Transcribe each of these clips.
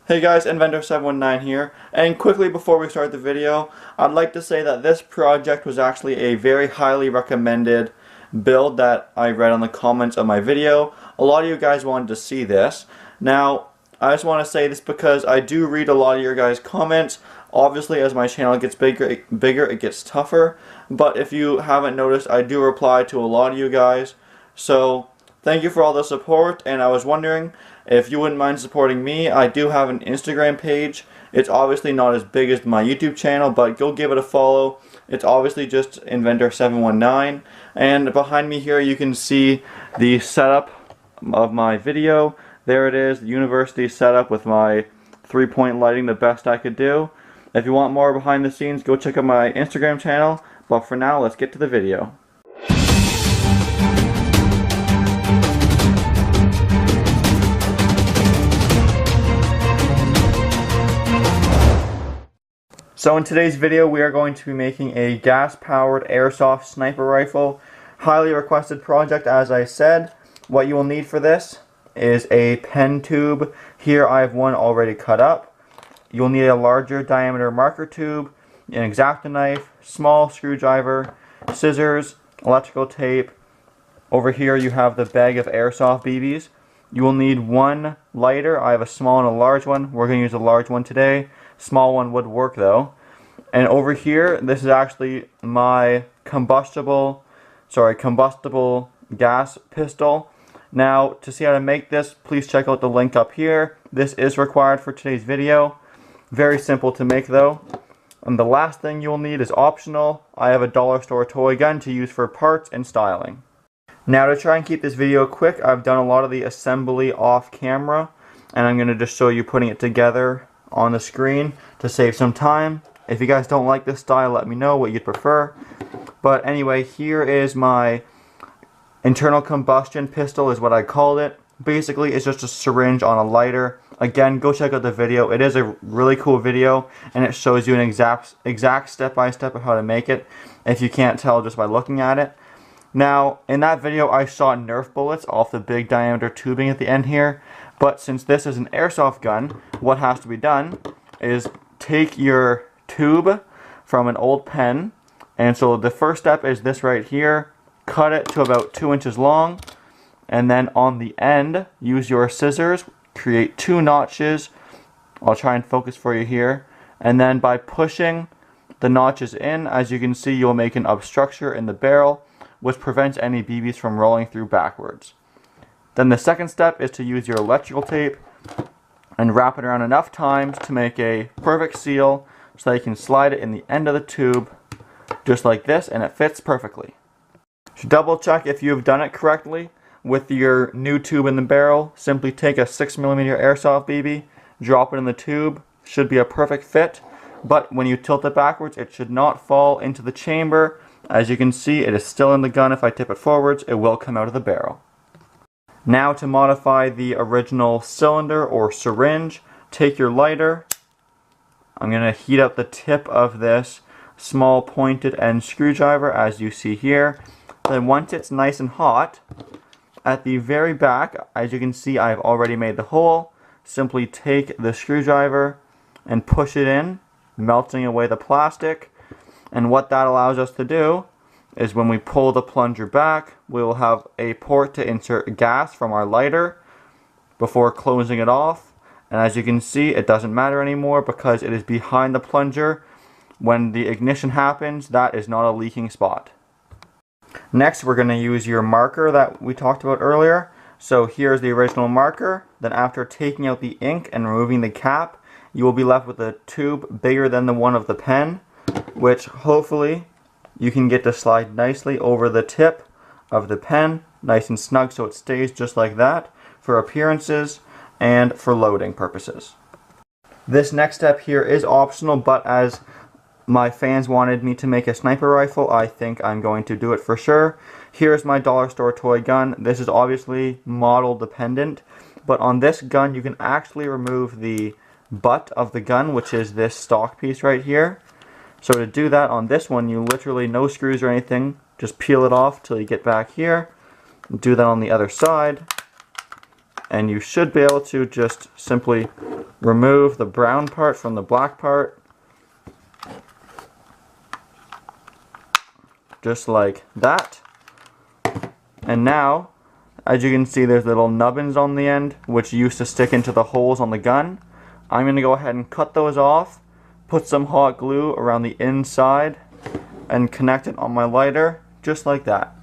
Hey guys, Inventor719 here, and quickly before we start the video, I'd like to say that this project was actually a very highly recommended build that I read on the comments of my video. A lot of you guys wanted to see this. Now, I just want to say this because I do read a lot of your guys' comments. Obviously, as my channel gets bigger, it gets tougher, but if you haven't noticed, I do reply to a lot of you guys. So, thank you for all the support, and I was wondering if you wouldn't mind supporting me. I do have an Instagram page. It's obviously not as big as my YouTube channel, but go give it a follow. It's obviously just Inventor719. And behind me here you can see the setup of my video. There it is, the university setup with my 3-point lighting, the best I could do. If you want more behind the scenes, go check out my Instagram channel. But for now, let's get to the video. So in today's video we are going to be making a gas-powered airsoft sniper rifle. Highly requested project, as I said. What you will need for this is a pen tube. Here I have one already cut up. You'll need a larger diameter marker tube, an X-Acto knife, small screwdriver, scissors, electrical tape. Over here you have the bag of airsoft BBs. You will need one lighter. I have a small and a large one. We're going to use a large one today. Small one would work though. And over here, this is actually my combustible gas pistol. Now, to see how to make this, please check out the link up here. This is required for today's video. Very simple to make though. And the last thing you'll need is optional. I have a dollar store toy gun to use for parts and styling. Now, to try and keep this video quick, I've done a lot of the assembly off camera, and I'm going to just show you putting it together on the screen to save some time. If you guys don't like this style, let me know what you'd prefer. But anyway, here is my internal combustion pistol, is what I called it. Basically, it's just a syringe on a lighter. Again, go check out the video. It is a really cool video, and it shows you an exact step-by-step of how to make it, if you can't tell just by looking at it. Now, in that video, I shot Nerf bullets off the big diameter tubing at the end here. But since this is an airsoft gun, what has to be done is take your tube from an old pen, and so the first step is this right here. Cut it to about 2 inches long, and then on the end, use your scissors, create 2 notches. I'll try and focus for you here. And then by pushing the notches in, as you can see, you'll make an obstruction in the barrel, which prevents any BBs from rolling through backwards. Then the second step is to use your electrical tape and wrap it around enough times to make a perfect seal so that you can slide it in the end of the tube just like this, and it fits perfectly. To double check if you've done it correctly with your new tube in the barrel, simply take a 6mm airsoft BB, drop it in the tube. Should be a perfect fit, but when you tilt it backwards, it should not fall into the chamber. As you can see, it is still in the gun. If I tip it forwards, it will come out of the barrel. Now, to modify the original cylinder or syringe, take your lighter. I'm going to heat up the tip of this small pointed end screwdriver, as you see here. Then once it's nice and hot, at the very back, as you can see, I've already made the hole. Simply take the screwdriver and push it in, melting away the plastic. And what that allows us to do is when we pull the plunger back, we will have a port to insert gas from our lighter before closing it off. And as you can see, it doesn't matter anymore because it is behind the plunger. When the ignition happens, that is not a leaking spot. Next, we're going to use your marker that we talked about earlier. So here's the original marker. Then after taking out the ink and removing the cap, you will be left with a tube bigger than the one of the pen, which hopefully you can get to slide nicely over the tip of the pen, nice and snug so it stays just like that for appearances and for loading purposes. This next step here is optional, but as my fans wanted me to make a sniper rifle, I think I'm going to do it for sure. Here's my dollar store toy gun. This is obviously model dependent, but on this gun you can actually remove the butt of the gun, which is this stock piece right here. So to do that on this one, you literally, no screws or anything, just peel it off till you get back here. Do that on the other side. and you should be able to just simply remove the brown part from the black part, just like that. And now, as you can see, there's little nubbins on the end which used to stick into the holes on the gun. I'm going to go ahead and cut those off, put some hot glue around the inside, and connect it on my lighter, just like that.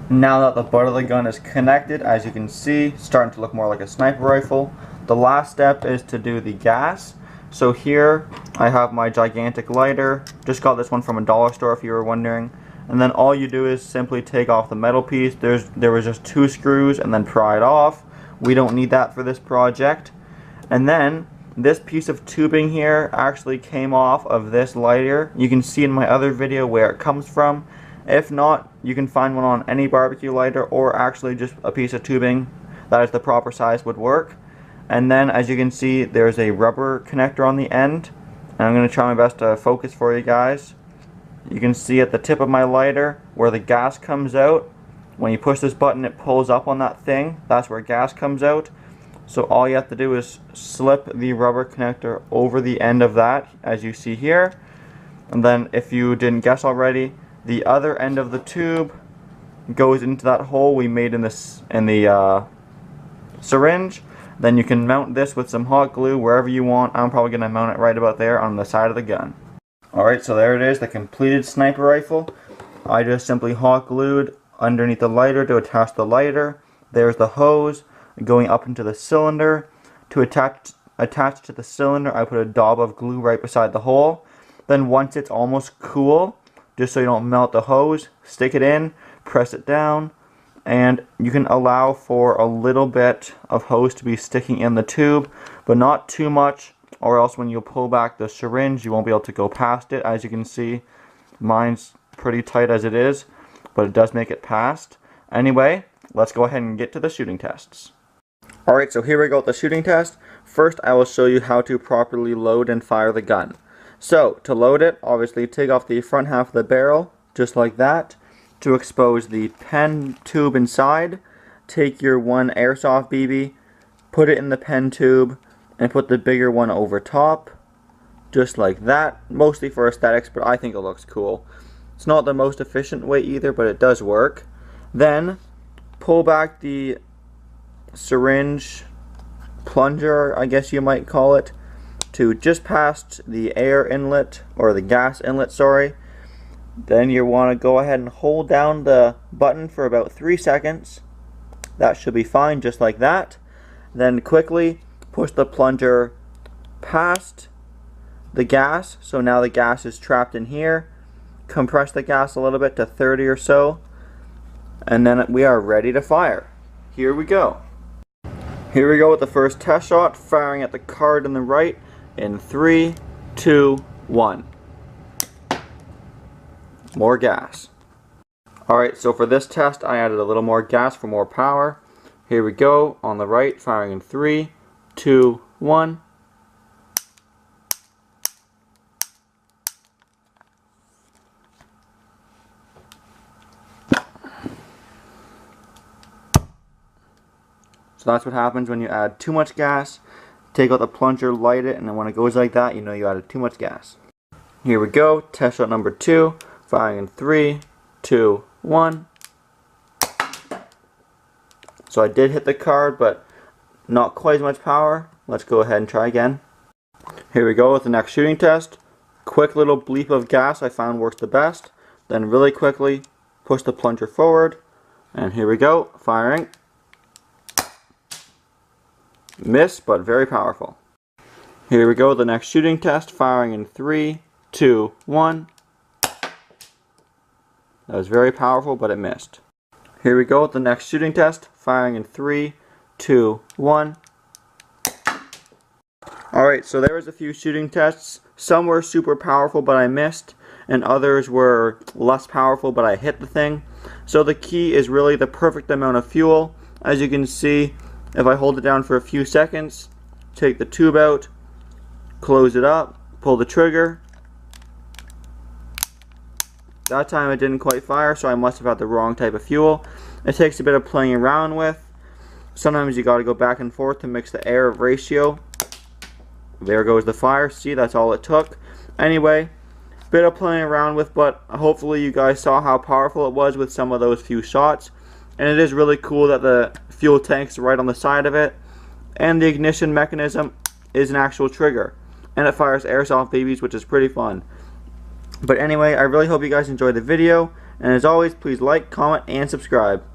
Now that the butt of the gun is connected, as you can see, starting to look more like a sniper rifle, the last step is to do the gas. So here I have my gigantic lighter, just got this one from a dollar store if you were wondering, and then all you do is simply take off the metal piece. There was just 2 screws and then pry it off. We don't need that for this project. And then this piece of tubing here actually came off of this lighter. You can see in my other video where it comes from. If not, you can find one on any barbecue lighter, or actually just a piece of tubing that is the proper size would work. And then as you can see, there's a rubber connector on the end, and I'm going to try my best to focus for you guys. You can see at the tip of my lighter where the gas comes out. When you push this button, it pulls up on that thing. That's where gas comes out. So all you have to do is slip the rubber connector over the end of that, as you see here. And then if you didn't guess already, the other end of the tube goes into that hole we made in the syringe. Then you can mount this with some hot glue wherever you want. I'm probably going to mount it right about there on the side of the gun. Alright, so there it is, the completed sniper rifle. I just simply hot glued underneath the lighter to attach the lighter. There's the hose going up into the cylinder. To attach to the cylinder, I put a daub of glue right beside the hole. Then once it's almost cool, just so you don't melt the hose, stick it in, press it down, and you can allow for a little bit of hose to be sticking in the tube, but not too much, or else when you pull back the syringe you won't be able to go past it. As you can see, mine's pretty tight as it is, but it does make it past. Anyway, let's go ahead and get to the shooting tests. Alright, so here we go with the shooting test. First, I will show you how to properly load and fire the gun. So, to load it, obviously take off the front half of the barrel, just like that. To expose the pen tube inside, take your one airsoft BB, put it in the pen tube, and put the bigger one over top, just like that. Mostly for aesthetics, but I think it looks cool. It's not the most efficient way either, but it does work. Then, pull back the syringe plunger, I guess you might call it, to just past the air inlet, or the gas inlet, sorry. Then you want to go ahead and hold down the button for about 3 seconds. That should be fine, just like that. Then quickly push the plunger past the gas, so now the gas is trapped in here. Compress the gas a little bit to 30 or so, and then we are ready to fire. Here we go. Here we go with the first test shot, firing at the card on the right in 3, 2, 1. More gas. Alright, so for this test I added a little more gas for more power. Here we go, on the right, firing in 3, 2, 1. So that's what happens when you add too much gas. Take out the plunger, light it, and then when it goes like that, you know you added too much gas. Here we go, test shot number 2, firing in 3, 2, 1. So I did hit the card, but not quite as much power. Let's go ahead and try again. Here we go with the next shooting test. Quick little bleep of gas I found works the best. Then really quickly push the plunger forward. And here we go, firing. Miss, but very powerful. Here we go, the next shooting test, firing in 3, 2, 1. That was very powerful, but it missed. Here we go with the next shooting test, firing in 3, 2, 1. Alright, so there was a few shooting tests. Some were super powerful, but I missed, and others were less powerful, but I hit the thing. So the key is really the perfect amount of fuel. As you can see, if I hold it down for a few seconds, take the tube out, close it up, pull the trigger. That time it didn't quite fire, so I must have had the wrong type of fuel. It takes a bit of playing around with. Sometimes you got to go back and forth to mix the air ratio. There goes the fire. See, that's all it took. Anyway, bit of playing around with, but hopefully you guys saw how powerful it was with some of those few shots. And it is really cool that the fuel tank's right on the side of it, and the ignition mechanism is an actual trigger, and it fires airsoft BBs, which is pretty fun. But anyway, I really hope you guys enjoyed the video, and as always, please like, comment, and subscribe.